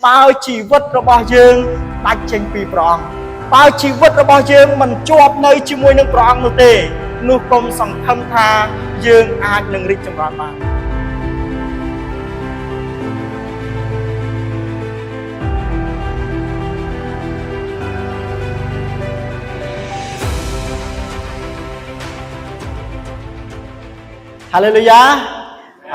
បើជីវិតរបស់យើងដាច់ចេញពីព្រះអង្គបើជីវិតរបស់យើងមិនជាប់នៅជាមួយនឹងព្រះអង្គនោះទេនោះកុំសង្ឃឹមថាយើងអាចនឹងរីកចម្រើនបានហាឡេលូយ៉ា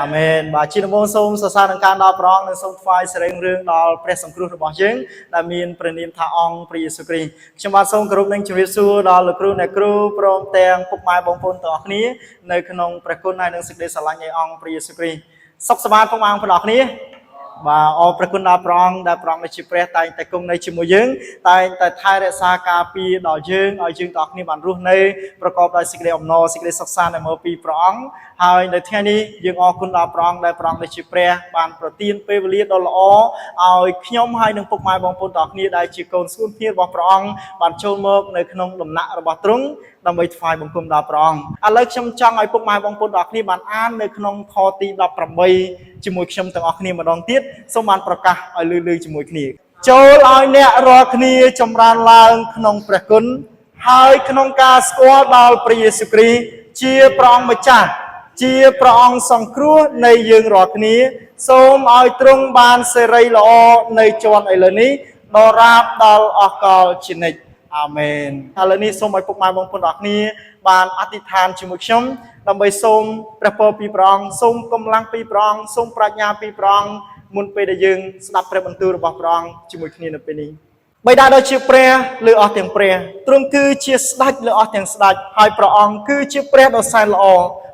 អាមែនបាទជាដំបូងសូមសរសើរនឹងការដល់ព្រះអង្គនិងសូមថ្វាយសេរីរឿងដល់ព្រះសង្គ្រោះរបស់យើងដែលមានព្រះនាមថាអង្គព្រះយេស៊ូវគ្រីស្ទខ្ញុំបាទសូមគោរពនឹងជម្រាបសួរដល់លោកគ្រូអ្នកគ្រូព្រមទាំងពុកម៉ែបងប្អូនទាំងអស់គ្នានៅក្នុងព្រះគុណហើយនិងសេចក្តីស្រឡាញ់នៃអង្គព្រះយេស៊ូវគ្រីស្ទសុខសប្បាយពុកម៉ែបងប្អូនទាំងអស់គ្នាបាទអរព្រះគុណដល់ព្រះអង្គដែលព្រះអង្គជាព្រះតែងតែគង់នៅជាមួយយើងតែងតែថែរក្សាការពារដល់យើងឲ្យយើងទាំងអស់គ្នាបានរស់នៅប្រកបដោយសេចក្តីអំណរសេចក្តីសុខសាន្តដែលមកពីព្រះអង្គហើយនៅថ្ងៃនេះយើងអរគុណដល់ព្រះអង្គដែលព្រះអង្គជាព្រះបានប្រទានពេលវេលាដ៏ល្អឲ្យខ្ញុំហើយនិងពុកម៉ែបងប្អូនទាំងអស់គ្នាដែលជាកូនស្គូនភ្ញៀវរបស់ព្រះអង្គបានចូលមកនៅក្នុងដំណាក់របស់ទ្រង់ដើម្បីថ្វាយបង្គំដល់ព្រះអង្គឥឡូវខ្ញុំចង់ឲ្យពុកម៉ែបងប្អូនទាំងអស់គ្នាបានអាននៅក្នុងខទី18ជាមួយខ្ញុំទាំងអស់គ្នាម្ដងទៀតសូមបានប្រកាសឲ្យលឺជាមួយគ្នាចូលឲ្យអ្នករាល់គ្នាចម្រើនឡើងក្នុងព្រះគុណហើយក្នុងការស្គាល់ដល់ព្រះយេស៊ូវគ្រីស្ទជាព្រះអង្គម្ចាស់ជាព្រះអង្គសង្គ្រោះនៃយើងរាល់គ្នាសូមឲ្យទ្រង់បានសេរីល្អនៅជាន់ឥឡូវនេះដរាបដល់អស់កលជានិច្ចអាមែនឥឡូវនេះសូមឲ្យពុកម៉ែបងប្អូនទាំងអស់គ្នាបានអធិដ្ឋានជាមួយខ្ញុំដើម្បីសូមព្រះពរពីព្រះអង្គសូមកម្លាំងពីព្រះអង្គសូមប្រាជ្ញាពីព្រះអង្គមុនពេលដែលយើងស្ដាប់ព្រះបន្ទូលរបស់ព្រះអង្គជាមួយគ្នានៅពេលនេះបិតាដ៏ជាព្រះលើអស់ទាំងព្រះទ្រង់គឺជាស្ដេចលើអស់ទាំងស្ដេចហើយព្រះអង្គគឺជាព្រះដ៏សែនល្អ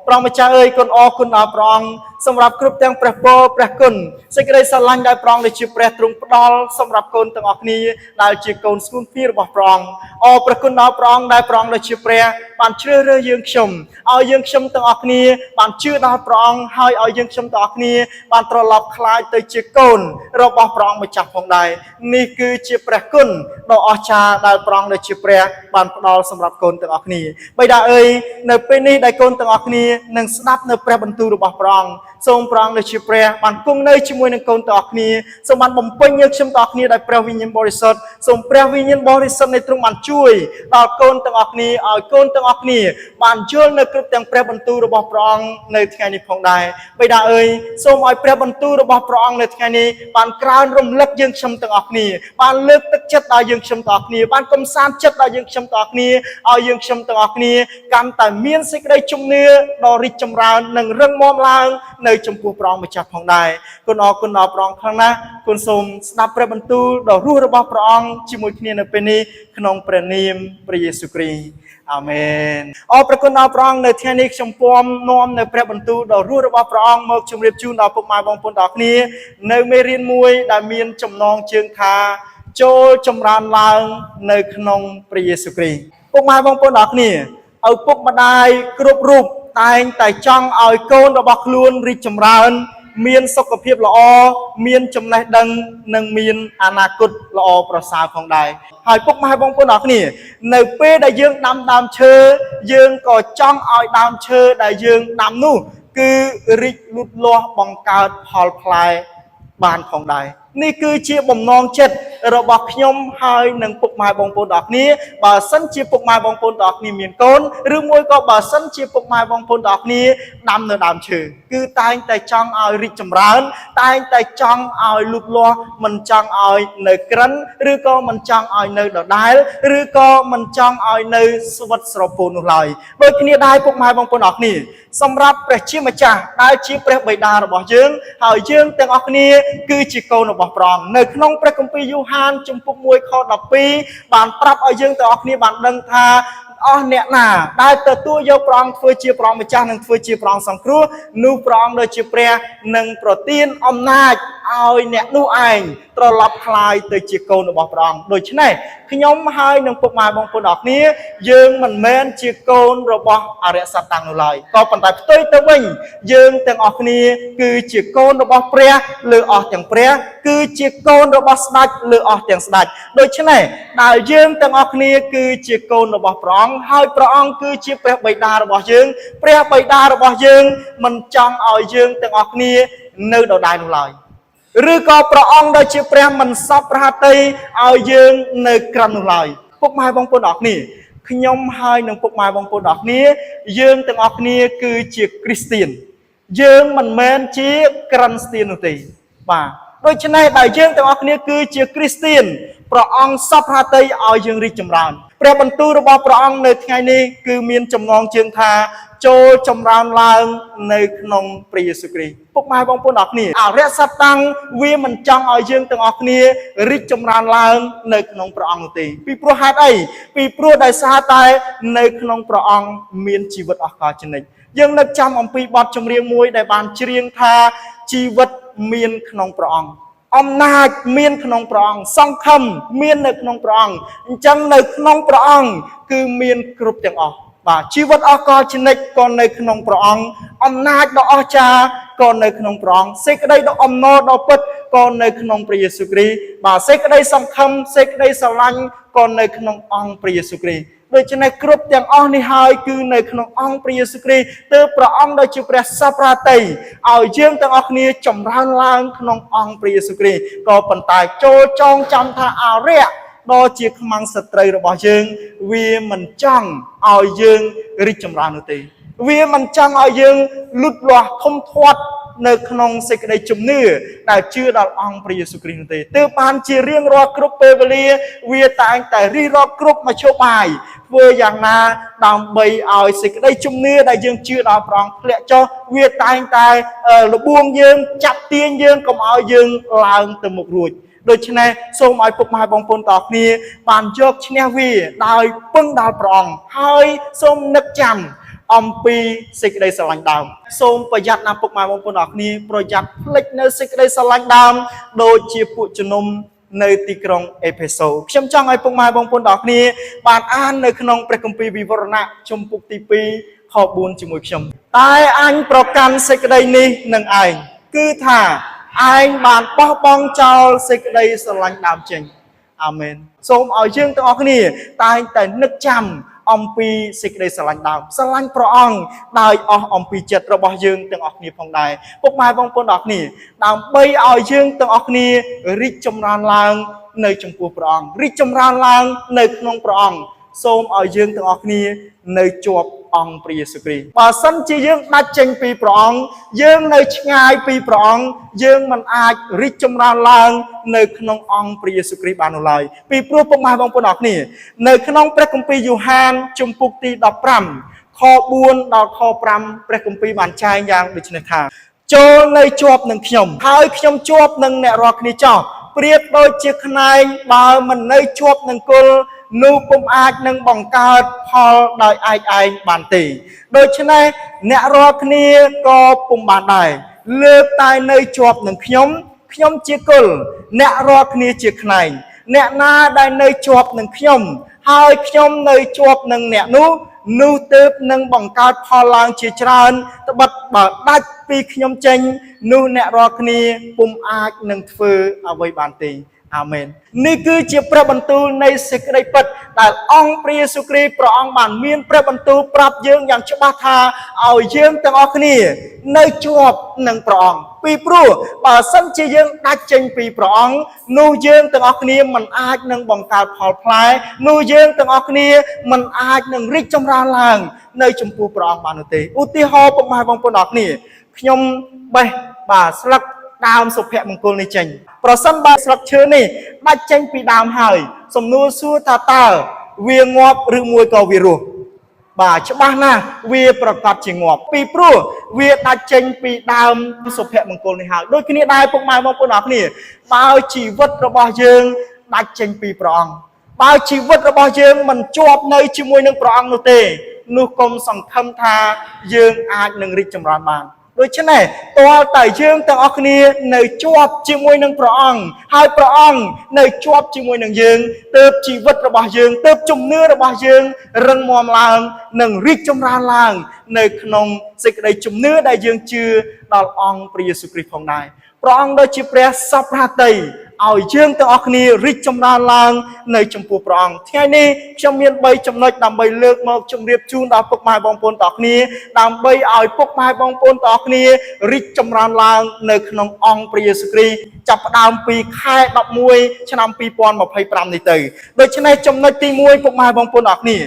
ព្រះម្ចាស់អើយគុណអរគុណដល់ព្រះអង្គសម្រាប់គ្រប់ទាំងព្រះពរព្រះគុណសេចក្តីស្រឡាញ់ដែលព្រះអង្គជាព្រះទ្រង់ផ្ដល់សម្រាប់កូនទាំងអស់គ្នាដែលជាកូនស្គូនភីរបស់ព្រះអង្គអរព្រះគុណដល់ព្រះអង្គដែលព្រះអង្គជាព្រះបានជ្រើសរើសយើងខ្ញុំឲ្យយើងខ្ញុំទាំងអស់គ្នាបានជឿដល់ព្រះអង្គហើយឲ្យយើងខ្ញុំទាំងអស់គ្នាបានត្រឡប់ក្លាយទៅជាកូនរបស់ព្រះអង្គម្ចាស់ផងដែរនេះគឺជាព្រះគុណដ៏អស្ចារ្យដែលព្រះអង្គជាព្រះបានផ្ដល់សម្រាប់កូនទាំងអស់គ្នាបិតាអើយនៅពេលនេះដែលកូនទាំងអស់គ្នានឹងស្ដាប់នៅព្រះបន្ទូលរបស់ព្រះអង្គសូមព្រះអង្គជាព្រះបានគង់នៅជាមួយនឹងកូនទាំងអស់គ្នាសូមបានបំពេញយើងខ្ញុំទាំងអស់គ្នាដោយព្រះវិញ្ញាណបរិសុទ្ធសូមព្រះវិញ្ញាណបរិសុទ្ធនៃទ្រង់បានជួយដល់កូនទាំងអស់គ្នាឲ្យកូនទាំងអស់គ្នាបានយល់នៅគ្រប់ទាំងព្រះបន្ទូលរបស់ព្រះអង្គនៅថ្ងៃនេះផងដែរបិតាអើយសូមឲ្យព្រះបន្ទូលរបស់ព្រះអង្គនៅថ្ងៃនេះបានក្រើនរំលឹកយើងខ្ញុំទាំងអស់គ្នាបានលើកទឹកចិត្តដល់យើងខ្ញុំទាំងអស់គ្នាបានកំសាន្តចិត្តដល់យើងខ្ញុំទាំងអស់គ្នាឲ្យយើងខ្ញុំទាំងអស់គ្នាកាន់តែមានសេចក្តីជំនឿដ៏រីកចម្រើននិងរឹងមាំឡើងនៅចំពោះព្រះអង្គម្ចាស់ផងដែរគុណអរគុណដល់ព្រះអង្គខ្លាំងណាស់គុណសូមស្ដាប់ព្រះបន្ទូលដ៏រស់របស់ព្រះអង្គជាមួយគ្នានៅពេលនេះក្នុងព្រះនាមព្រះយេស៊ូវគ្រីស្ទអាមែនអរព្រះគុណដល់ព្រះអង្គនៅថ្ងៃនេះខ្ញុំពំនាំនៅព្រះបន្ទូលដ៏រស់របស់ព្រះអង្គមកជម្រាបជូនដល់ពុកម៉ែបងប្អូនទាំងអស់គ្នានៅមេរៀនមួយដែលមានចំណងជើងថាចូលចម្រើនឡើងនៅក្នុងព្រះយេស៊ូវគ្រីស្ទពុកម៉ែបងប្អូនទាំងអស់គ្នាឪពុកម្ដាយគ្រប់រូបតែងតែចង់ឲ្យកូនរបស់ខ្លួនរីកចម្រើនមានសុខភាពល្អមានចំណេះដឹងនិងមានអនាគតល្អប្រសើរផងដែរហើយពុកម៉ែបងប្អូនទាំងអស់គ្នានៅពេលដែលយើងដាំដើមឈើយើងក៏ចង់ឲ្យដើមឈើដែលយើងដាំនោះគឺរីកលូតលាស់បង្កើតផលផ្លែបានផងដែរនេះគឺជាបំណងចិត្តរបស់ខ្ញុំហើយនឹងពុកម៉ែបងប្អូនទាំងអស់គ្នាបើសិនជាពុកម៉ែបងប្អូនទាំងអស់គ្នាមានកូនឬមួយក៏បើសិនជាពុកម៉ែបងប្អូនទាំងអស់គ្នាដាំនៅដើមឈើគឺតែងតែចង់ឲ្យរីកចម្រើនតែងតែចង់ឲ្យលូតលាស់មិនចង់ឲ្យនៅក្រិនឬក៏មិនចង់ឲ្យនៅដដែលឬក៏មិនចង់ឲ្យនៅស្វិតស្រពោននោះឡើយដូចគ្នាដែរពុកម៉ែបងប្អូនទាំងអស់គ្នាសម្រាប់ព្រះជាម្ចាស់ដែលជាព្រះបិតារបស់យើងហើយយើងទាំងអស់គ្នាគឺជាកូនរបស់ព្រះអង្គនៅក្នុងព្រះគម្ពីរយូហានជំពូក1ខ12បានប្រាប់ឲ្យយើងទាំងអស់គ្នាបានដឹងថាអស់អ្នកណាដែលទទួលយកព្រះអង្គធ្វើជាព្រះម្ចាស់និងធ្វើជាព្រះអង្គសង្គ្រោះនោះព្រះអង្គដូចជាព្រះនឹងប្រទានអំណាចឲ្យអ្នកនោះឯងត្រឡប់ក្លាយទៅជាកូនរបស់ព្រះអង្គដូច្នេះខ្ញុំហើយនឹងពុកម៉ែបងប្អូនទាំងអស់គ្នាយើងមិនមែនជាកូនរបស់អរិយសត្វតាំងនោះឡើយក៏ប៉ុន្តែផ្ទុយទៅវិញយើងទាំងអស់គ្នាគឺជាកូនរបស់ព្រះលើអស់ទាំងព្រះគឺជាកូនរបស់ស្ដេចលើអស់ទាំងស្ដេចដូច្នេះដែលយើងទាំងអស់គ្នាគឺជាកូនរបស់ព្រះអង្គហើយព្រះអង្គគឺជាព្រះបិតារបស់យើងព្រះបិតារបស់យើងមិនចង់ឲ្យយើងទាំងអស់គ្នានៅដដែលនោះឡើយ ឬក៏ព្រះអង្គដែលជាព្រះមិនសពប្រហតីឲ្យយើងនៅក្រំនោះឡើយពុកម៉ែបងប្អូនអរគ្នាខ្ញុំហើយនឹងពុកម៉ែបងប្អូនអរគ្នាយើងទាំងអស់គ្នាគឺជាគ្រីស្ទៀនយើងមិនមែនជាក្រិនស្ទៀននោះទេបាទដូច្នេះដែលយើងទាំងអស់គ្នាគឺជាគ្រីស្ទៀនព្រះអង្គសពប្រហតីឲ្យយើងរីកចម្រើនព្រះបន្ទូលរបស់ព្រះអង្គនៅថ្ងៃនេះគឺមានចំណងជើងថាចូលចម្រើនឡើងនៅក្នុងព្រះយេស៊ូវគ្រីស្ទពុកម៉ែបងប្អូនអរគ្នាអរិយសត្តាំងវាមិនចង់ឲ្យយើងទាំងអស់គ្នារីកចម្រើនឡើងនៅក្នុងព្រះអង្គនោះទេពីព្រោះហេតុអីពីព្រោះដោយសារតែនៅក្នុងព្រះអង្គមានជីវិតអស់កលជានិច្ចយើងនឹកចាំអំពីបទចម្រៀងមួយដែលបានច្រៀងថាជីវិតមានក្នុងព្រះអង្គអំណាចមានក្នុងព្រះអង្គសង្ឃឹមមាននៅក្នុងព្រះអង្គអញ្ចឹងនៅក្នុងព្រះអង្គគឺមានគ្រប់ទាំងអស់បាទជីវិតអស់កលជានិច្ចក៏នៅក្នុងព្រះអង្គអំណាចដ៏អស្ចារ្យក៏នៅក្នុងព្រះអង្គសេចក្តីដ៏អំណរដ៏ពិតក៏នៅក្នុងព្រះយេស៊ូវគ្រីស្ទបាទសេចក្តីសង្ឃឹមសេចក្តីស្រឡាញ់ក៏នៅក្នុងអង្គព្រះយេស៊ូវគ្រីស្ទដូច្នេះគ្រប់ទាំងអស់នេះហើយគឺនៅក្នុងអង្គព្រះយេស៊ូវគ្រីស្ទទើបព្រះអង្គដែលជាព្រះសព្វរាតីឲ្យយើងទាំងអស់គ្នាចម្រើនឡើងក្នុងអង្គព្រះយេស៊ូវគ្រីស្ទក៏ប៉ុន្តែចូលចងចាំថាអរិយដ៏ជាខ្មាំងសត្រូវរបស់យើងវាមិនចង់ឲ្យយើងរីកចម្រើននោះទេវាមិនចង់ឲ្យយើងលូតលាស់ធំធាត់នៅក្នុងសេចក្តីជំនឿដែលជឿដល់អង្គព្រះយេស៊ូវគ្រីស្ទនោះទេទើបបានជារៀងរាល់គ្រប់ពេលវេលាវាតែងតែរិះរកគ្រប់មធ្យោបាយធ្វើយ៉ាងណាដើម្បីឲ្យសេចក្តីជំនឿដែលយើងជឿដល់ព្រះអង្គធ្លាក់ចុះវាតែងតែលបួងយើងចាប់ទាញយើងកុំឲ្យយើងឡើងទៅមុខរួចដូច្នេះសូមឲ្យពុកម៉ែបងប្អូនទាំងអស់គ្នាបានយកឈ្នះវាដោយពឹងដល់ព្រះអង្គហើយសូមនឹកចាំអំពីសេចក្តីស្រឡាញ់ដើមសូមប្រយ័ត្នណាពុកម៉ែបងប្អូនទាំងអស់គ្នាប្រយ័ត្នភ្លេចនៅសេចក្តីស្រឡាញ់ដើមដូចជាពួកជំនុំនៅទីក្រុងអេផេសូខ្ញុំចង់ឲ្យពុកម៉ែបងប្អូនទាំងអស់គ្នាបានអាននៅក្នុងព្រះគម្ពីរវិវរណៈជំពូកទី2ខ4ជាមួយខ្ញុំតែអញប្រកាន់សេចក្តីនេះនឹងឯងគឺថាឯងបានបោះបង់ចោលសេចក្តីស្រឡាញ់ដើមចេញអាមែនសូមឲ្យយើងទាំងអស់គ្នាតែងតែនឹកចាំអំពីសេចក្តីស្រឡាញ់ដើមស្រឡាញ់ព្រះអង្គដោយអស់អំពីចិត្តរបស់យើងទាំងអស់គ្នាផងដែរពុកម៉ែបងប្អូនទាំងអស់គ្នាដើម្បីឲ្យយើងទាំងអស់គ្នារីកចម្រើនឡើងនៅចំពោះព្រះអង្គរីកចម្រើនឡើងនៅក្នុងព្រះអង្គសូមឲ្យយើងទាំងអស់គ្នានៅជាប់អង្គព្រះយេស៊ូវគ្រីស្ទបើសិនជាយើងដាច់ចេញពីព្រះអង្គយើងនៅឆ្ងាយពីព្រះអង្គយើងមិនអាចរីកចម្រើនឡើងនៅក្នុងអង្គព្រះយេស៊ូវគ្រីស្ទបាននោះឡើយពីព្រោះពុកម៉ែបងប្អូនអរគ្នានៅក្នុងព្រះគម្ពីរយូហានជំពូកទី15ខ4ដល់ខ5ព្រះគម្ពីរបានចែងយ៉ាងដូចនេះថាចូលនៅជាប់នឹងខ្ញុំហើយខ្ញុំជាប់នឹងអ្នករាល់គ្នាចោះប្រៀបដូចជាខ្នែងបើមិននៅជាប់នឹងគល់នោះពុំអាចនឹងបង្កើតផលដោយឯកឯងបានទេដូច្នេះអ្នករាល់គ្នាក៏ពុំបានដែរលើកតែនៅជាប់នឹងខ្ញុំជាគល់អ្នករាល់គ្នាជាខ្នែងអ្នកណាដែលនៅជាប់នឹងខ្ញុំហើយខ្ញុំនៅជាប់នឹងអ្នកនោះទើបនឹងបង្កើតផលឡើងជាច្រើនត្បិតបើដាច់ពីខ្ញុំចេញនោះអ្នករាល់គ្នាពុំអាចនឹងធ្វើអ្វីបានទេអាមែននេះគឺជាព្រះបន្ទូលនៃសេចក្តីពិតដែលអង្គព្រះយេស៊ូវគ្រីស្ទព្រះអង្គបានមានព្រះបន្ទូលប្រាប់យើងយ៉ាងច្បាស់ថាឲ្យយើងទាំងអស់គ្នានៅជាប់នឹងព្រះអង្គពីព្រោះបើសិនជាយើងដាច់ចេញពីព្រះអង្គនោះយើងទាំងអស់គ្នាមិនអាចនឹងបង្កើតផលផ្លែនោះយើងទាំងអស់គ្នាមិនអាចនឹងរីកចម្រើនឡើងនៅចំពោះព្រះអង្គបាននោះទេឧទាហរណ៍ពុកម៉ែបងប្អូនអរគ្នាខ្ញុំបេះបាទស្លឹកដើមសុភមង្គលនេះចេញប្រសិនបើស្លឹកឈើនេះដាច់ចេញពីដើមហើយសំណួរសួរថាតើវាងាប់ឬមួយក៏វារស់បាទច្បាស់ណាស់វាប្រកាសជាងាប់ពីព្រោះវាដាច់ចេញពីដើមសុភមង្គលនេះហើយដូចគ្នាដែរពុកម៉ែបងប្អូនអរគ្នាបើជីវិតរបស់យើងដាច់ចេញពីព្រះអង្គបើជីវិតរបស់យើងមិនជាប់នៅជាមួយនឹងព្រះអង្គនោះទេនោះកុំសង្ឃឹមថាយើងអាចនឹងរីកចម្រើនបានដូច្នេះទាល់តែយើងទាំងអស់គ្នានៅជាប់ជាមួយនឹងព្រះអង្គហើយព្រះអង្គនៅជាប់ជាមួយនឹងយើងទើបជីវិតរបស់យើងទើបជំនឿរបស់យើងរឹងមាំឡើងនិងរីកចម្រើនឡើងនៅក្នុងសេចក្តីជំនឿដែលយើងជឿដល់អង្គព្រះយេស៊ូវគ្រីស្ទផងដែរព្រះអង្គដូចជាព្រះសព្វហាតី ឲ្យយើងទាំងអស់គ្នារីកចម្រើនឡើងនៅចំពោះព្រះអង្គថ្ងៃនេះខ្ញុំមាន3ចំណុចដើម្បីលើកមកជម្រាបជូនដល់ពុកម៉ែបងប្អូនទាំងអស់គ្នាដើម្បីឲ្យពុកម៉ែបងប្អូនទាំងអស់គ្នារីកចម្រើនឡើងនៅក្នុងអង្គព្រះយេស៊ូវគ្រីស្ទចាប់ផ្ដើមពីខែ11ឆ្នាំ2025នេះទៅដូច្នេះចំណុចទី1ពុកម៉ែបងប្អូនទាំងអស់គ្នា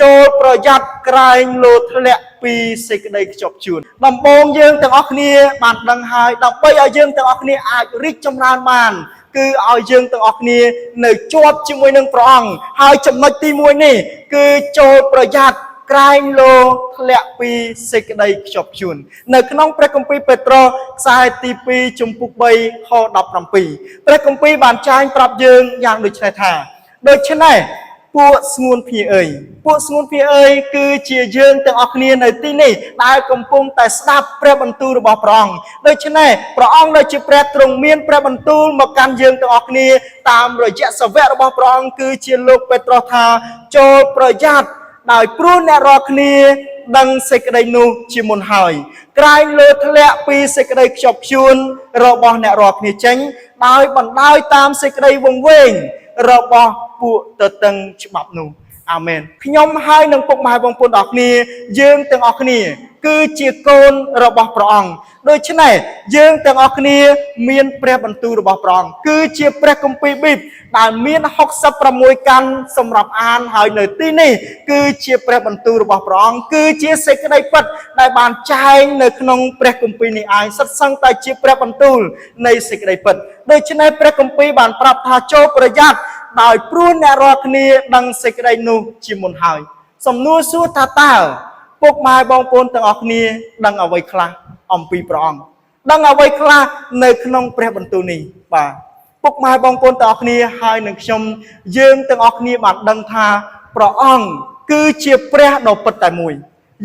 ចូលប្រយ័ត្នក្រែងលោធ្លាក់ពីសេចក្តីខ្ជាប់ខ្ជួនដំបូងយើងទាំងអស់គ្នាបានដឹងហើយដើម្បីឲ្យយើងទាំងអស់គ្នាអាចរីកចម្រើនបានគឺឲ្យយើងទាំងអស់គ្នានៅជាប់ជាមួយនឹងព្រះអង្គហើយចំណុចទី1នេះគឺចូលប្រយ័ត្នក្រែងលោធ្លាក់ពីសេចក្តីខ្ជាប់ខ្ជួននៅក្នុងព្រះគម្ពីរពេត្រុសខ្សែទី2ជំពូក3ខ17ព្រះគម្ពីរបានចែងប្រាប់យើងយ៉ាងដូចនេះថាដូច្នេះពួកស្ងួនភៀអើយពួកស្ងួនភៀអើយគឺជាយើងទាំងអស់គ្នានៅទីនេះដែលកំពុងតែស្ដាប់ព្រះបន្ទូលរបស់ព្រះអង្គដូច្នេះព្រះអង្គដែលជាព្រះទ្រង់មានព្រះបន្ទូលមកកាន់យើងទាំងអស់គ្នាតាមរយៈសាវករបស់ព្រះអង្គគឺជាលោកពេត្រុសថាចូលប្រយ័ត្នដោយព្រោះអ្នករាល់គ្នាដឹងសេចក្តីនោះជាមុនហើយក្រែងលើធ្លាក់ពីសេចក្តីខ្ជាប់ខ្ជួនរបស់អ្នករាល់គ្នាចេញដោយបណ្ដោយតាមសេចក្តីវង្វេងរបស់ពួកទទឹងច្បាប់នោះអាមែនខ្ញុំហើយនឹងពុកម៉ែបងប្អូនទាំងអស់គ្នាយើងទាំងអស់គ្នាគឺជាកូនរបស់ព្រះអង្គដូច្នេះយើងទាំងអស់គ្នាមានព្រះបន្ទូលរបស់ព្រះអង្គគឺជាព្រះគម្ពីរប៊ីបដែលមាន66កាន់សម្រាប់អានហើយនៅទីនេះគឺជាព្រះបន្ទូលរបស់ព្រះអង្គគឺជាសេចក្តីពិតដែលបានចែងនៅក្នុងព្រះគម្ពីរនេះឯងសិតសឹងតែជាព្រះបន្ទូលនៃសេចក្តីពិតដូច្នេះព្រះគម្ពីរបានប្រាប់ថាចូលប្រយ័ត្នដោយព្រោះអ្នករាល់គ្នាដឹងសេចក្តីនោះជាមុនហើយសំណួរសួរថាតើពុកម៉ែបងប្អូនទាំងអស់គ្នាដឹងអ្វីខ្លះអំពីព្រះអង្គដឹងអ្វីខ្លះនៅក្នុងព្រះបន្ទូលនេះបាទពុកម៉ែបងប្អូនទាំងអស់គ្នាហើយនឹងខ្ញុំយើងទាំងអស់គ្នាបានដឹងថាព្រះអង្គគឺជាព្រះដ៏ពិតតែមួយ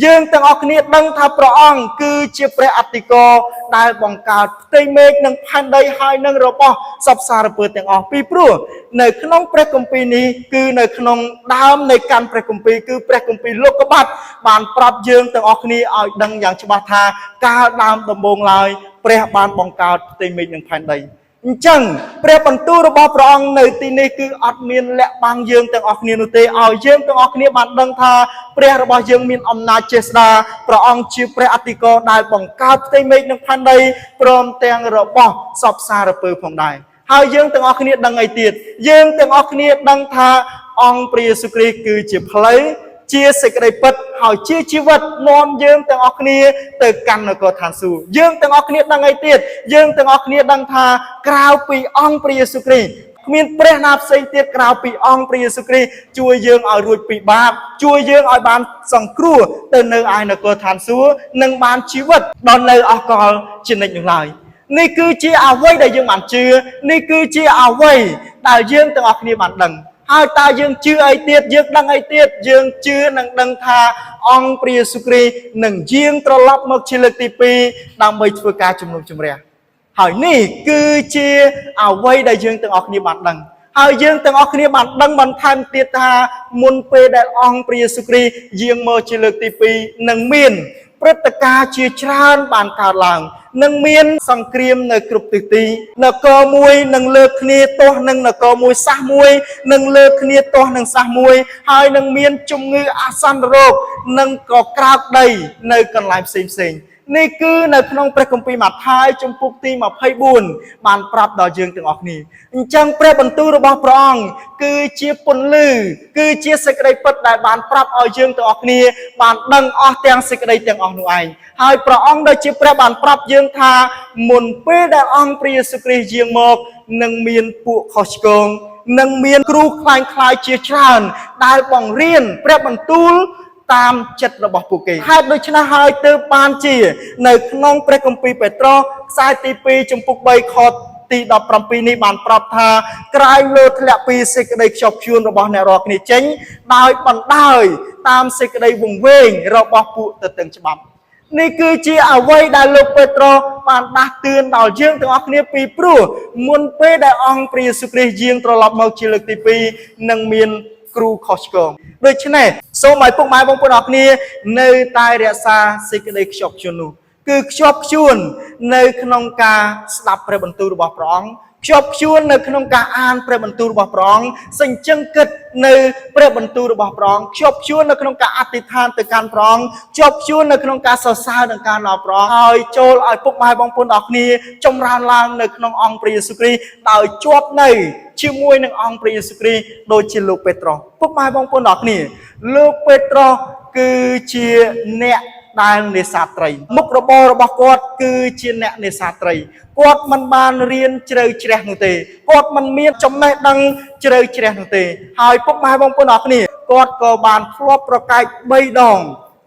យើងទាំងអស់គ្នាដឹងថាព្រះអង្គគឺជាព្រះអធិការដែលបង្កើតផ្ទៃមេឃនិងផែនដីហើយនឹងរបស់សព្វសារពើទាំងអស់ពីព្រោះនៅក្នុងព្រះគម្ពីរនេះគឺនៅក្នុងដើមនៃកាន់ព្រះគម្ពីរគឺព្រះគម្ពីរលោកុបាទបានប្រាប់យើងទាំងអស់គ្នាឲ្យដឹងយ៉ាងច្បាស់ថាកាលដើមដំបូងឡើយព្រះបានបង្កើតផ្ទៃមេឃនិងផែនដីអញ្ចឹងព្រះបន្ទូលរបស់ព្រះអង្គនៅទីនេះគឺអត់មានលាក់បាំងយើងទាំងអស់គ្នានោះទេឲ្យយើងទាំងអស់គ្នាបានដឹងថាព្រះរបស់យើងមានអំណាចចេស្តាព្រះអង្គជាព្រះអធិការដែលបង្កើតផ្ទៃមេឃនិងផែនដីព្រមទាំងរបស់សព្វសារពើផងដែរហើយយើងទាំងអស់គ្នាដឹងអីទៀតយើងទាំងអស់គ្នាដឹងថាអង្គព្រះយេស៊ូវគ្រីស្ទគឺជាផ្លូវជាសេចក្តីពិតហើយជាជីវិតនាំយើងទាំងអស់គ្នាទៅកាន់នគរឋានសួគ៌យើងទាំងអស់គ្នាដឹងអីទៀតយើងទាំងអស់គ្នាដឹងថាក្រៅពីអង្គព្រះយេស៊ូវគ្រីស្ទគ្មានព្រះណាផ្សេងទៀតក្រៅពីអង្គព្រះយេស៊ូវគ្រីស្ទជួយយើងឲ្យរួចពីបាបជួយយើងឲ្យបានសង្គ្រោះទៅនៅឯនគរឋានសួគ៌និងបានជីវិតដល់នៅអកលជានិច្ចនោះឡើយនេះគឺជាអ្វីដែលយើងបានជឿនេះគឺជាអ្វីដែលយើងទាំងអស់គ្នាបានដឹងហើយតើយើងជឿអីទៀតយើងដឹងអីទៀតយើងជឿនឹងដឹងថាអង្គព្រះយេស៊ូវគ្រីស្ទនឹងយាងត្រឡប់មកជាលើកទី2ដើម្បីធ្វើការជំនុំជម្រះហើយនេះគឺជាអ្វីដែលយើងទាំងអស់គ្នាបានដឹងហើយយើងទាំងអស់គ្នាបានដឹងបន្ថែមទៀតថាមុនពេលដែលអង្គព្រះយេស៊ូវគ្រីស្ទយាងមកជាលើកទី2នឹងមានព្រឹត្តិការណ៍ជាច្រើនបានកើតឡើងនឹងមានសង្គ្រាមនៅគ្រប់ទិសទីនគរមួយនឹងលើកគ្នាទាស់នឹងនគរមួយសាសមួយនឹងលើកគ្នាទាស់នឹងសាសមួយហើយនឹងមានជំងឺអាសន្នរោគនិងក៏ក្រើកដីនៅកន្លែងផ្សេងៗនេះគឺនៅក្នុងព្រះគម្ពីរម៉ាថាយជំពូកទី24បានប្រាប់ដល់យើងទាំងអស់គ្នាអញ្ចឹងព្រះបន្ទូលរបស់ព្រះអង្គគឺជាពន្លឺគឺជាសេចក្តីពិតដែលបានប្រាប់ឲ្យយើងទាំងអស់គ្នាបានដឹងអស់ទាំងសេចក្តីទាំងអស់នោះឯងហើយព្រះអង្គដែលជាព្រះបានប្រាប់យើងថាមុនពេលដែលអង្គព្រះយេស៊ូវគ្រីស្ទយាងមកនឹងមានពួកខុសឆ្គងនឹងមានគ្រូខ្លាញ់ជាច្រើនដែលបង្រៀនព្រះបន្ទូលតាមចិត្តរបស់ពួកគេហេតុដូច្នេះហើយទើបបានជានៅក្នុងព្រះគម្ពីរពេត្រុសខ្សែទី2ជំពូក3ខទី17នេះបានប្រាប់ថាក្រែងលើធ្លាក់ពីសេចក្តីខ្ជាប់ខ្ជួនរបស់អ្នករាល់គ្នាចេញដោយបណ្ដោយតាមសេចក្តីវង្វេងរបស់ពួកទទឹងច្បាប់នេះគឺជាអ្វីដែលលោកពេត្រុសបានដាស់តឿនដល់យើងទាំងអស់គ្នាពីព្រោះមុនពេលដែលអង្គព្រះយេស៊ូវគ្រីស្ទយាងត្រឡប់មកជាលើកទី2នឹងមានគ្រូខុសឆ្គងដូច្នេះសូមឲ្យពុកម៉ែបងប្អូនអរគ្នានៅតែរក្សាសេចក្តីខ្ជាប់ខ្ជួននោះគឺខ្ជាប់ខ្ជួននៅក្នុងការស្ដាប់ព្រះបន្ទូលរបស់ព្រះអង្គ ខ្ជាប់ខ្ជួននៅក្នុងការអានព្រះបន្ទូលរបស់ព្រះអង្គសេចក្ដីគិតនៅព្រះបន្ទូលរបស់ព្រះអង្គខ្ជាប់ខ្ជួននៅក្នុងការអធិដ្ឋានទៅកាន់ព្រះអង្គខ្ជាប់ខ្ជួននៅក្នុងការសរសើរនឹងការដល់ព្រះអង្គហើយចូលឲ្យពុកម៉ែបងប្អូនទាំងគ្នាចម្រើនឡើងនៅក្នុងអង្គព្រះយេស៊ូវគ្រីស្ទដោយជាប់នៅជាមួយនឹងអង្គព្រះយេស៊ូវគ្រីស្ទដូចជាលោកពេត្រុសពុកម៉ែបងប្អូនទាំងគ្នាលោកពេត្រុសគឺជាអ្នកដែលនេសាទត្រីមុខរបររបស់គាត់គឺជាអ្នកនេសាទត្រីគាត់មិនបានរៀនជ្រៅជ្រះនោះទេគាត់មិនមានចំណេះដឹងជ្រៅជ្រះនោះទេហើយពុកម៉ែបងប្អូនអរគ្នាគាត់ក៏បានធ្លាប់ប្រកែក3ដង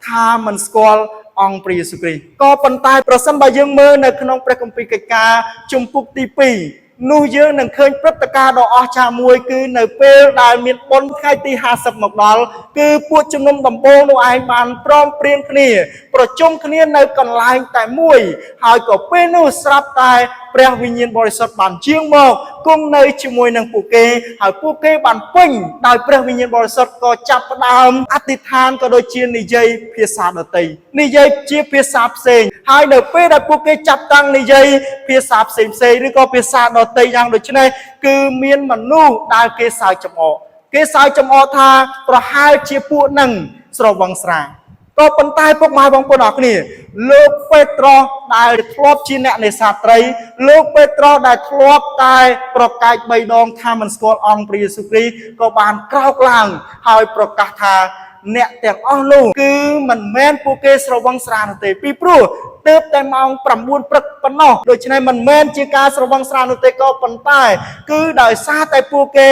ថាមិនស្គាល់អង្គព្រះយេស៊ូវគ្រីស្ទក៏ប៉ុន្តែប្រសិនបើយើងមើលនៅក្នុងព្រះគម្ពីរកិច្ចការជំពូកទី2នោះយើងនឹងឃើញព្រឹត្តិការណ៍ដ៏អស្ចារ្យមួយគឺនៅពេលដែលមានបុណ្យថ្ងៃទី50មកដល់គឺពួកជំនុំដំបូងនោះឯងបានព្រមព្រៀងគ្នាប្រជុំគ្នានៅកន្លែងតែមួយហើយក៏ពេលនោះស្រាប់តែព្រះវិញ្ញាណបរិសុទ្ធបានជាងមកគង់នៅជាមួយនឹងពួកគេហើយពួកគេបានពេញដោយព្រះវិញ្ញាណបរិសុទ្ធក៏ចាប់ផ្ដើមអធិដ្ឋានក៏ដូចជានិយាយភាសាដទៃនិយាយជាភាសាផ្សេងហើយនៅពេលដែលពួកគេចាប់តាំងនិយាយភាសាផ្សេងឬក៏ភាសាដទៃយ៉ាងដូចនេះគឺមានមនុស្សដែលគេសើចចំអកថាប្រហែលជាពួកនឹងស្រវឹងស្រាក៏ប៉ុន្តែពុកម៉ែបងប្អូនអរគ្នាលោកពេត្រុសដែលធ្លាប់ជាអ្នកនេសាទត្រីលោកពេត្រុសដែលធ្លាប់តែប្រកែក3ដងថាមិនស្គាល់អង្គព្រះយេស៊ូវគ្រីស្ទក៏បានក្រោកឡើងហើយប្រកាសថាអ្នកទាំងអស់នោះគឺមិនមែនពួកគេស្រវឹងស្រានោះទេពីព្រោះទើបតែម៉ោង9ព្រឹកប៉ុណ្ណោះដូច្នេះមិនមែនជាការស្រវឹងស្រានោះទេក៏ប៉ុន្តែគឺដោយសារតែពួកគេ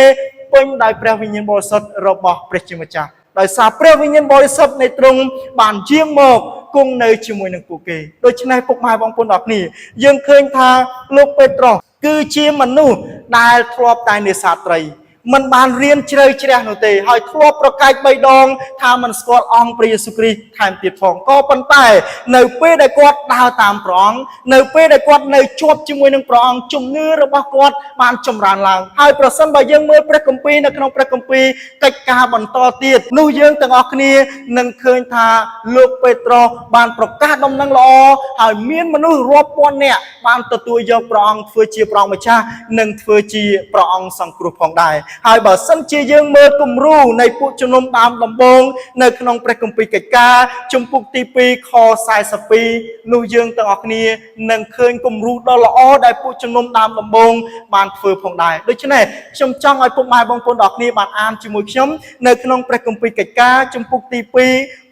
ពេញដោយព្រះវិញ្ញាណបរិសុទ្ធរបស់ព្រះជាម្ចាស់ដោយសារព្រះវិញ្ញាណបរិសុទ្ធនៃទ្រង់បានយាងមកគង់នៅជាមួយនឹងពួកគេដូច្នេះពុកម៉ែបងប្អូនទាំងគ្នាយើងឃើញថាលោកពេត្រុសគឺជាមនុស្សដែលធ្លាប់តែនេសាទត្រីមិនបានរៀនជ្រៅជ្រះនោះទេហើយធ្លាប់ប្រកែក3ដងថាមិនស្គាល់អង្គព្រះយេស៊ូវគ្រីស្ទថែមទៀតផងក៏ប៉ុន្តែនៅពេលដែលគាត់ដើរតាមព្រះអង្គនៅពេលដែលគាត់នៅជាប់ជាមួយនឹងព្រះអង្គជំនឿរបស់គាត់បានចម្រើនឡើងហើយប្រសិនបើយើងមើលព្រះគម្ពីរនៅក្នុងព្រះគម្ពីរកិច្ចការបន្តទៀតនោះយើងទាំងអស់គ្នានឹងឃើញថាលោកពេត្រុសបានប្រកាសដំណឹងល្អហើយមានមនុស្សរាប់ពាន់នាក់បានទទួលយកព្រះអង្គធ្វើជាព្រះម្ចាស់និងធ្វើជាព្រះអង្គសង្គ្រោះផងដែរហើយបើសិនជាយើងមើលគំរូនៃពួកជំនុំដើមដំបូងនៅក្នុងព្រះគម្ពីរកិច្ចការជំពូកទី2ខ42នោះយើងទាំងអស់គ្នានឹងឃើញគំរូដ៏ល្អដែលពួកជំនុំដើមដំបូងបានធ្វើផងដែរដូច្នេះខ្ញុំចង់ឲ្យពុកម៉ែបងប្អូនទាំងអស់គ្នាបានអានជាមួយខ្ញុំនៅក្នុងព្រះគម្ពីរកិច្ចការជំពូកទី2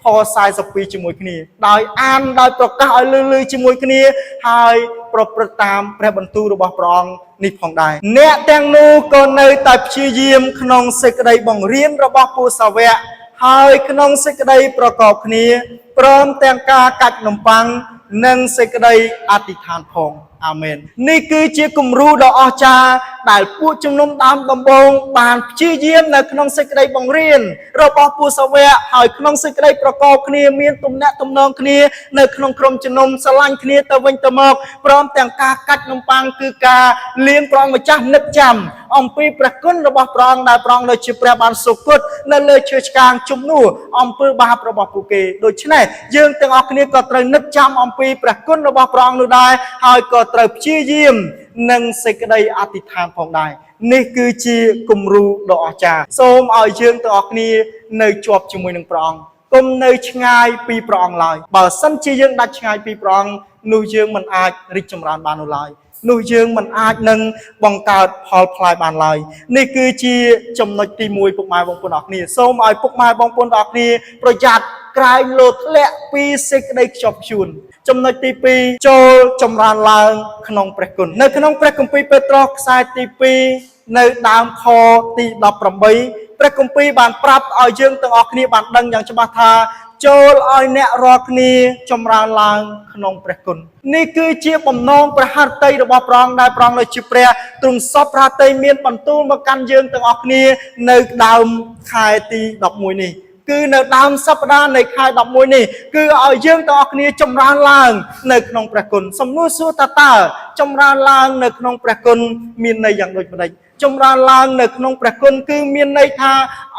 ខ42ជាមួយគ្នាដោយអានដោយប្រកាសឲ្យលឺជាមួយគ្នាហើយប្រព្រឹត្តតាមព្រះបន្ទូលរបស់ព្រះអង្គនេះផងដែរអ្នកទាំងនោះក៏នៅតែព្យាយាមក្នុងសេចក្តីបង្រៀនរបស់ពួកសាវកហើយក្នុងសេចក្តីប្រកបគ្នាព្រមទាំងការកាច់នំប៉័ងនិងសេចក្តីអធិដ្ឋានផងអាមែននេះគឺជាគំរូដ៏អស្ចារ្យដែលពួកជំនុំដើមដំបូងបានព្យាយាមនៅក្នុងសេចក្តីបង្រៀនរបស់ពួកសាវកហើយក្នុងសេចក្តីប្រកបគ្នាមានទំនាក់ទំនងគ្នានៅក្នុងក្រុមជំនុំស្រឡាញ់គ្នាទៅវិញទៅមកព្រមទាំងការកាច់នំប៉័ងគឺការលៀងព្រះម្ចាស់នឹកចាំអំពីព្រះគុណរបស់ព្រះអង្គដែលព្រះអង្គដូចជាព្រះបានសុគតនៅលើឈើឆ្កាងជំនួសអំពើបាបរបស់ពួកគេដូច្នេះយើងទាំងអស់គ្នាក៏ត្រូវនឹកចាំអំពីព្រះគុណរបស់ព្រះអង្គនោះដែរហើយក៏ត្រូវព្យាយាមនិងសេចក្តីអធិដ្ឋានផងដែរនេះគឺជាគំរូដ៏អស្ចារ្យសូមឲ្យយើងទាំងអស់គ្នានៅជាប់ជាមួយនឹងព្រះអង្គកុំនៅឆ្ងាយពីព្រះអង្គឡើយបើសិនជាយើងដាច់ឆ្ងាយពីព្រះអង្គនោះយើងមិនអាចរីកចម្រើនបាននោះឡើយនោះយើងមិនអាចនឹងបង្កើតផលផ្លែបានឡើយនេះគឺជាចំណុចទី1ពុកម៉ែបងប្អូនទាំងអស់គ្នាសូមឲ្យពុកម៉ែបងប្អូនទាំងអស់គ្នាប្រយ័ត្នក្រែងលោតធ្លាក់ពីសេចក្តីខ្ជាប់ខ្ជួនចំណុចទី2ចូលចម្រើនឡើងក្នុងព្រះគុណនៅក្នុងព្រះគម្ពីរពេត្រុសខ្សែទី2នៅដើមខទី18ព្រះគម្ពីរបានប្រាប់ឲ្យយើងទាំងអស់គ្នាបានដឹងយ៉ាងច្បាស់ថាចូលឲ្យអ្នករាល់គ្នាចម្រើនឡើងក្នុងព្រះគុណនេះគឺជាបំណងព្រះហឫទ័យរបស់ព្រះអង្គដែលព្រះអង្គជាព្រះទ្រង់សពព្រះហឫទ័យមានបន្ទូលមកកាន់យើងទាំងអស់គ្នានៅដើមខែទី11នេះគឺនៅដើមសប្តាហ៍នៃខែ11នេះគឺឲ្យយើងទាំងអស់គ្នាចម្រើនឡើងនៅក្នុងព្រះគុណសំណួរសួរតើចម្រើនឡើងនៅក្នុងព្រះគុណមានន័យយ៉ាងដូចម្តេចចម្រើនឡើងនៅក្នុងព្រះគុណគឺមានន័យថា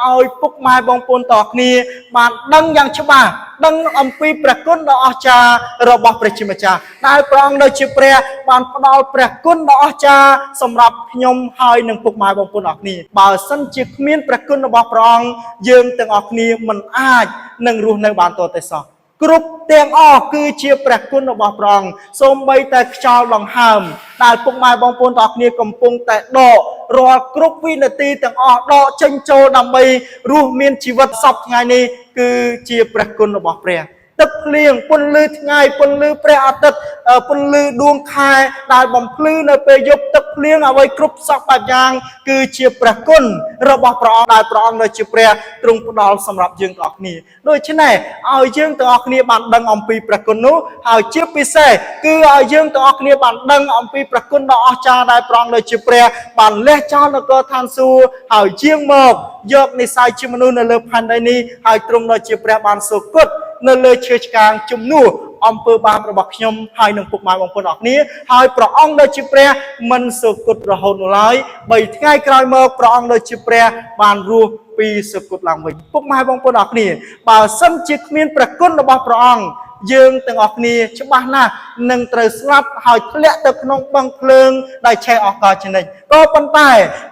ឲ្យពុកម៉ែបងប្អូនទាំងអស់គ្នាបានដឹងយ៉ាងច្បាស់ ដឹងអំពីព្រះគុណដ៏អស្ចារ្យរបស់ព្រះជាម្ចាស់ដែលព្រះអង្គដូចជាព្រះបានផ្ដល់ព្រះគុណដ៏អស្ចារ្យសម្រាប់ខ្ញុំហើយនឹងពុកម៉ែបងប្អូនអរគ្នាបើសិនជាគ្មានព្រះគុណរបស់ព្រះអង្គយើងទាំងអស់គ្នាមិនអាចនឹងរស់នៅបានតទៅសោះគ្រប់ទាំងអស់គឺជាព្រះគុណរបស់ព្រះអង្គសូម្បីតែខ្យល់ដង្ហើមដែលពុកម៉ែបងប្អូនទាំងអស់គ្នាកំពុងតែដករាល់គ្រប់វិនាទីទាំងអស់ដកចេញចូលដើម្បីរស់មានជីវិតសពថ្ងៃនេះគឺជាព្រះគុណរបស់ព្រះទឹកភ្លៀងពន្លឺថ្ងៃពន្លឺព្រះអាទិត្យពន្លឺដួងខែដែលបំភ្លឺនៅពេលយប់ទឹកភ្លៀងអ្វីគ្រប់សពបែបយ៉ាងគឺជាព្រះគុណរបស់ព្រះអង្គដែលព្រះអង្គដែលជាព្រះទ្រង់ផ្ដល់សម្រាប់យើងទាំងអស់គ្នាដូច្នេះឲ្យយើងទាំងអស់គ្នាបានដឹងអំពីព្រះគុណនោះហើយជាពិសេសគឺឲ្យយើងទាំងអស់គ្នាបានដឹងអំពីព្រះគុណដ៏អស្ចារ្យដែលព្រះអង្គដែលជាព្រះបានលះចោលនគរឋានសួគ៌ហើយយាងមកយកនិស្ស័យជាមនុស្សនៅលើផែនដីនេះហើយទ្រង់ដែលជាព្រះបានសូគត់នៅលើឈើឆ្កាងជំនួសអំពើបាបរបស់ខ្ញុំហើយនឹងពុកម៉ែបងប្អូនអរគ្នាហើយព្រះអង្គដែលជាព្រះមិនសូគត់រហូតនោះឡើយ3ថ្ងៃក្រោយមកព្រះអង្គដែលជាព្រះបានរស់ពីសូគត់ឡើងវិញពុកម៉ែបងប្អូនអរគ្នាបើសិនជាគ្មានព្រះគុណរបស់ព្រះអង្គយើងទាំងអស់គ្នាច្បាស់ណាស់នឹងត្រូវស្លាប់ហើយធ្លាក់ទៅក្នុងបឹងភ្លើងដែលឆេះអស់កលជានិច្ចក៏ប៉ុន្តែ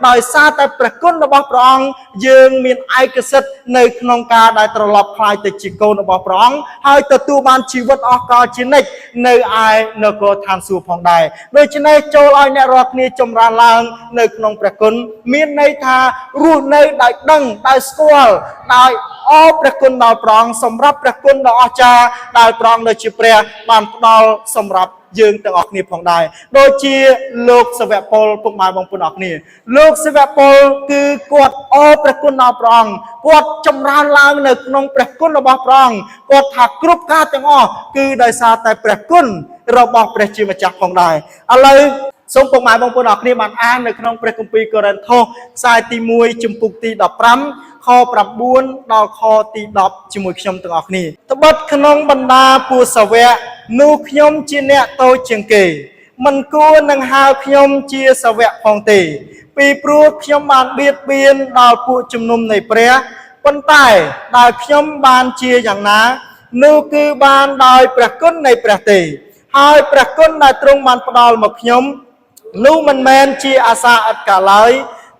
ដោយសារតែព្រះគុណរបស់ព្រះអង្គយើងមានឯកសិទ្ធិនៅក្នុងការដែលត្រឡប់ក្លាយទៅជាកូនរបស់ព្រះអង្គហើយទទួលបានជីវិតអស់កលជានិច្ចនៅឯនគរឋានសួគ៌ផងដែរដូច្នេះចូលឲ្យអ្នករាល់គ្នាចម្រើនឡើងនៅក្នុងព្រះគុណមានន័យថារស់នៅដោយដឹងដោយស្គាល់ដោយអរព្រះគុណដល់ព្រះអង្គសម្រាប់ព្រះគុណដ៏អស្ចារ្យដែលព្រះអង្គដែលជាព្រះបានផ្ដល់សម្រាប់យើងទាំងអស់គ្នាផងដែរដូចជាលោកសាវកពលពុកម៉ែបងប្អូនអរគ្នាលោកសាវកពលគឺគាត់អរព្រះគុណដល់ព្រះអង្គគាត់ចម្រើនឡើងនៅក្នុងព្រះគុណរបស់ព្រះអង្គគាត់ថាគ្រប់ការទាំងអស់គឺដោយសារតែព្រះគុណរបស់ព្រះជាម្ចាស់ផងដែរឥឡូវសូមពុកម៉ែបងប្អូនអរគ្នាបានអាននៅក្នុងព្រះគម្ពីរកូរិនថូសខ្សែទី1ជំពូកទី15ខ9ដល់ខទី10ជាមួយខ្ញុំទាំងអស់គ្នាត្បិតក្នុងបណ្ដាពួកសាវកនោះខ្ញុំជាអ្នកតូចជាងគេមិនគួរនឹងហៅខ្ញុំជាសាវកផងទេពីព្រោះខ្ញុំបានបៀតបៀនដល់ពួកជំនុំនៃព្រះប៉ុន្តែដែលខ្ញុំបានជាយ៉ាងណានោះគឺបានដោយព្រះគុណនៃព្រះទេហើយព្រះគុណដែលទ្រង់បានផ្ដល់មកខ្ញុំនោះមិនមែនជាអាសាឥតកាលឡើយ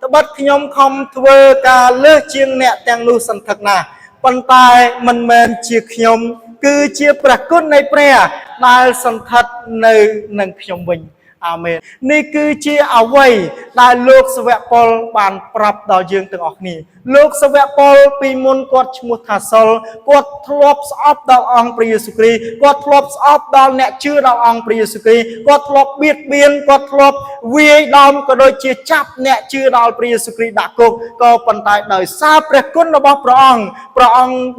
ត្បិតខ្ញុំខំធ្វើការលើសជាងអ្នកទាំងនោះសន្ធឹកណាស់ប៉ុន្តែមិនមែនជាខ្ញុំគឺជាព្រះគុណនៃព្រះដែលសន្ធិដ្ឋនៅនឹងខ្ញុំវិញអាមែននេះគឺជាអ្វីដែលលោកសាវកពលបានប្រាប់ដល់យើងទាំងអស់គ្នាលោកសាវកពលពីមុនគាត់ឈ្មោះថាសុលគាត់ធ្លាប់ស្អប់ដល់អង្គព្រះយេស៊ូវគ្រីស្ទគាត់ធ្លាប់ស្អប់ដល់អ្នកជឿដល់អង្គព្រះយេស៊ូវគ្រីស្ទគាត់ធ្លាប់បៀតបៀនគាត់ធ្លាប់វាយដំក៏ដូចជាចាប់អ្នកជឿដល់ព្រះយេស៊ូវគ្រីស្ទដាក់គុកក៏ប៉ុន្តែដោយសារព្រះគុណរបស់ព្រះអង្គ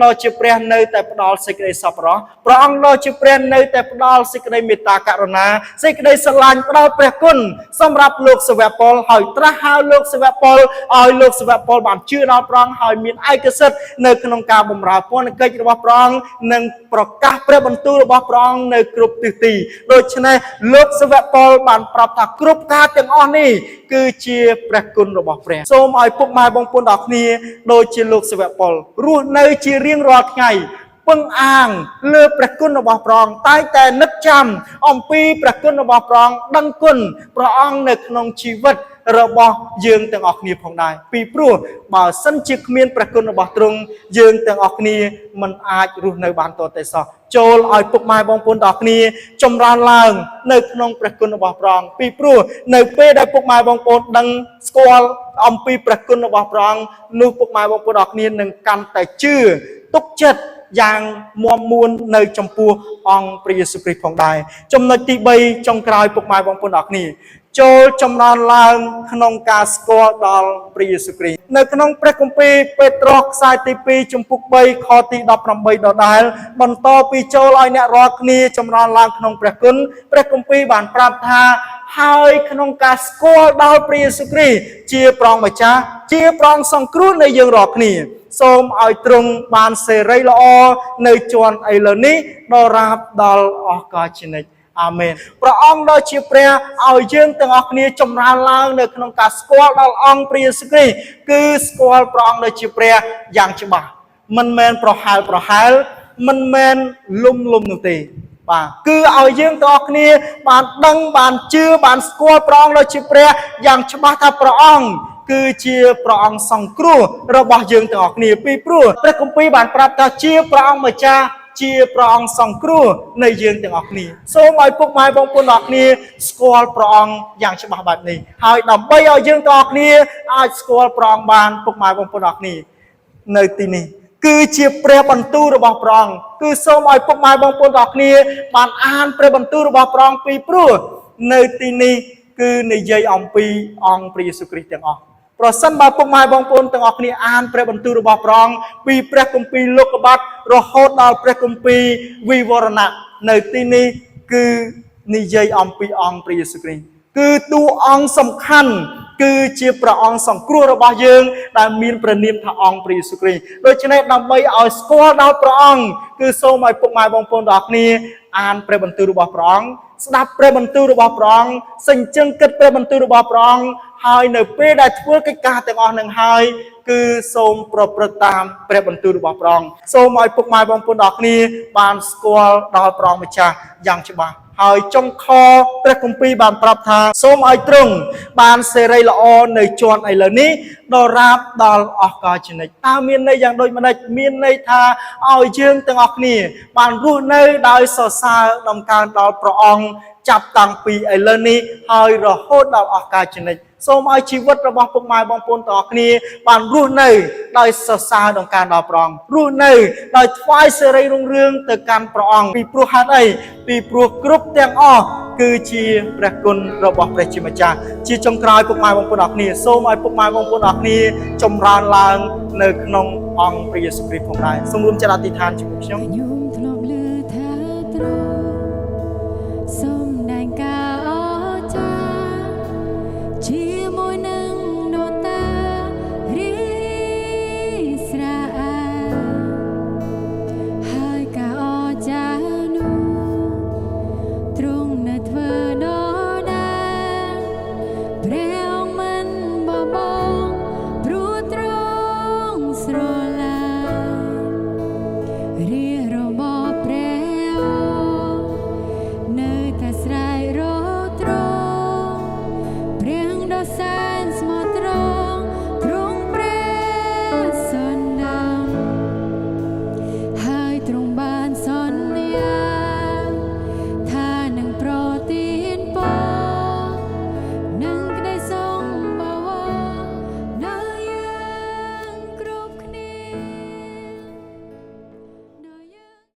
ដ៏ជាព្រះនៅតែផ្ដល់សេចក្តីសប្បុរសព្រះអង្គដ៏ជាព្រះនៅតែផ្ដល់សេចក្តីមេត្តាករុណាសេចក្តីស្រឡាញ់ផ្ដល់ព្រះគុណសម្រាប់លោកសាវកពលហើយត្រាស់ហៅលោកសាវកពលឲ្យលោកសាវកពលបានជឿដល់ព្រះអង្គហើយមានឯកសិទ្ធិនៅក្នុងការបម្រើពន្ធកិច្ចរបស់ព្រះអង្គនិងប្រកាសព្រះបន្ទូលរបស់ព្រះអង្គនៅគ្រប់ទិសទីដូច្នេះលោកសាវកពលបានប្រាប់ថាគ្រប់ការទាំងអស់នេះគឺជាព្រះគុណរបស់ព្រះសូមឲ្យពុកម៉ែបងប្អូនទាំងអស់គ្នាដូចជាលោកសាវកពលរស់នៅជារៀងរាល់ថ្ងៃពឹងអាងលើព្រះគុណរបស់ព្រះអង្គតែងតែនឹកចាំអំពីព្រះគុណរបស់ព្រះអង្គដឹងគុណព្រះអង្គនៅក្នុងជីវិតរបស់យើងទាំងអស់គ្នាផងដែរពីព្រោះបើសិនជាគ្មានព្រះគុណរបស់ទ្រង់យើងទាំងអស់គ្នាមិនអាចរស់នៅបានតទៅសោះចូលឲ្យពុកម៉ែបងប្អូនទាំងអស់គ្នាចម្រើនឡើងនៅក្នុងព្រះគុណរបស់ព្រះអង្គពីព្រោះនៅពេលដែលពុកម៉ែបងប្អូនដឹងស្គាល់អំពីព្រះគុណរបស់ព្រះអង្គនោះពុកម៉ែបងប្អូនទាំងអស់គ្នានឹងកាន់តែជឿទុកចិត្តយ៉ាងមាំមួននៅចំពោះអង្គព្រះយេស៊ូវគ្រីស្ទផងដែរចំណុចទី3ចុងក្រោយពុកម៉ែបងប្អូនទាំងអស់គ្នាចូលចម្រើនឡើងក្នុងការស្គាល់ដល់ព្រះយេស៊ូវគ្រីស្ទនៅក្នុងព្រះគម្ពីរពេត្រុសខ្សែទី2ជំពូក3ខទី18ដដែលបន្តពីចូលឲ្យអ្នករាល់គ្នាចម្រើនឡើងក្នុងព្រះគុណព្រះគម្ពីរបានប្រាប់ថាហើយក្នុងការស្គាល់ដល់ព្រះយេស៊ូវគ្រីស្ទជាព្រះអង្គម្ចាស់ជាព្រះអង្គសង្គ្រោះនៃយើងរាល់គ្នាសូមឲ្យទ្រង់បានសេរីល្អនៅជាន់ឥឡូវនេះដល់រាបដល់អស់កលជានិច្ចអាមែនព្រះអង្គដ៏ជាព្រះឲ្យយើងទាំងអស់គ្នាចម្រើនឡើងនៅក្នុងការស្គាល់ដល់អង្គព្រះយេស៊ូវគ្រីស្ទគឺស្គាល់ព្រះអង្គដ៏ជាព្រះយ៉ាងច្បាស់មិនមែនប្រហែល mình men lum lum nụ tì bà cứ ao dương to kia bạn đăng bạn chưa bạn score prong lo chip re yang chma tha prong cứ chia prong song cru rồi bỏ dương to kia pi pru pre công pi bạn prap ta chia prong mà cha chia prong song cru nơi dương to kia số mọi phúc mai bông phun đọc kia score prong yang chma bạn này hai đầm bay ao dương to kia ai score prong bạn phúc mai bông phun đọc kia nơi tì này cứ chia pre bần tu rồi bỏ prong cứ số mọi phúc mai bông phun đọc kia bạn an pre bần tu rồi bỏ prong pi pru nơi tì này cứ nơi dây ông pi ông pre Giêsu Christ tiếng ông ប្រសិនបើពុកម៉ែបងប្អូនទាំងអស់គ្នាអានព្រះបន្ទូលរបស់ព្រះអង្គពីព្រះគម្ពីរលោកុបាទរហូតដល់ព្រះគម្ពីរវិវរណៈនៅទីនេះគឺនិយាយអំពីអង្គព្រះយេស៊ូវគ្រីស្ទគឺតួអង្គសំខាន់គឺជាព្រះអង្គសង្គ្រោះរបស់យើងដែលមានព្រះនាមថាអង្គព្រះយេស៊ូវគ្រីស្ទដូច្នេះដើម្បីឲ្យស្គាល់ដល់ព្រះអង្គគឺសូមឲ្យពុកម៉ែបងប្អូនទាំងអស់គ្នាអានព្រះបន្ទូលរបស់ព្រះអង្គស្ដាប់ព្រះបន្ទូលរបស់ព្រះអង្គសេចក្ដីគិតព្រះបន្ទូលរបស់ព្រះអង្គហើយនៅពេលដែលធ្វើកិច្ចការទាំងអស់នឹងហើយគឺសូមប្រព្រឹត្តតាមព្រះបន្ទូលរបស់ព្រះអង្គសូមឲ្យពុកម៉ែបងប្អូនទាំងអស់គ្នាបានស្គាល់ដល់ព្រះអង្គម្ចាស់យ៉ាងច្បាស់ហើយចុងខព្រះគម្ពីរបានប្រាប់ថាសូមឲ្យទ្រង់បានសេរីល្អនៅជាន់ឥឡូវនេះដល់រាបដល់អស់កលជានិច្ចតើមានន័យយ៉ាងដូចម្ដេចមានន័យថាឲ្យយើងទាំងអស់គ្នាបានរស់នៅដោយសរសើរដំកើងដល់ព្រះអង្គចាប់តាំងពីឥឡូវនេះហើយរហូតដល់អស់កលជានិច្ចសូមឲ្យជីវិតរបស់ពុកម៉ែបងប្អូនទាំងអស់គ្នាបានរស់នៅដោយសរសើរដល់ការដល់ព្រះអង្គរស់នៅដោយថ្វាយសេរីរុងរឿងទៅកាន់ព្រះអង្គពីព្រោះហេតុអីពីព្រោះគ្រប់ទាំងអស់គឺជាព្រះគុណរបស់ព្រះជាម្ចាស់ជាចុងក្រោយពុកម៉ែបងប្អូនទាំងអស់គ្នាសូមឲ្យពុកម៉ែបងប្អូនទាំងអស់គ្នាចម្រើនឡើងនៅក្នុងអង្គព្រះយេស៊ូវគ្រីស្ទផងដែរសូមរួមចិត្តអធិដ្ឋានជាមួយខ្ញុំ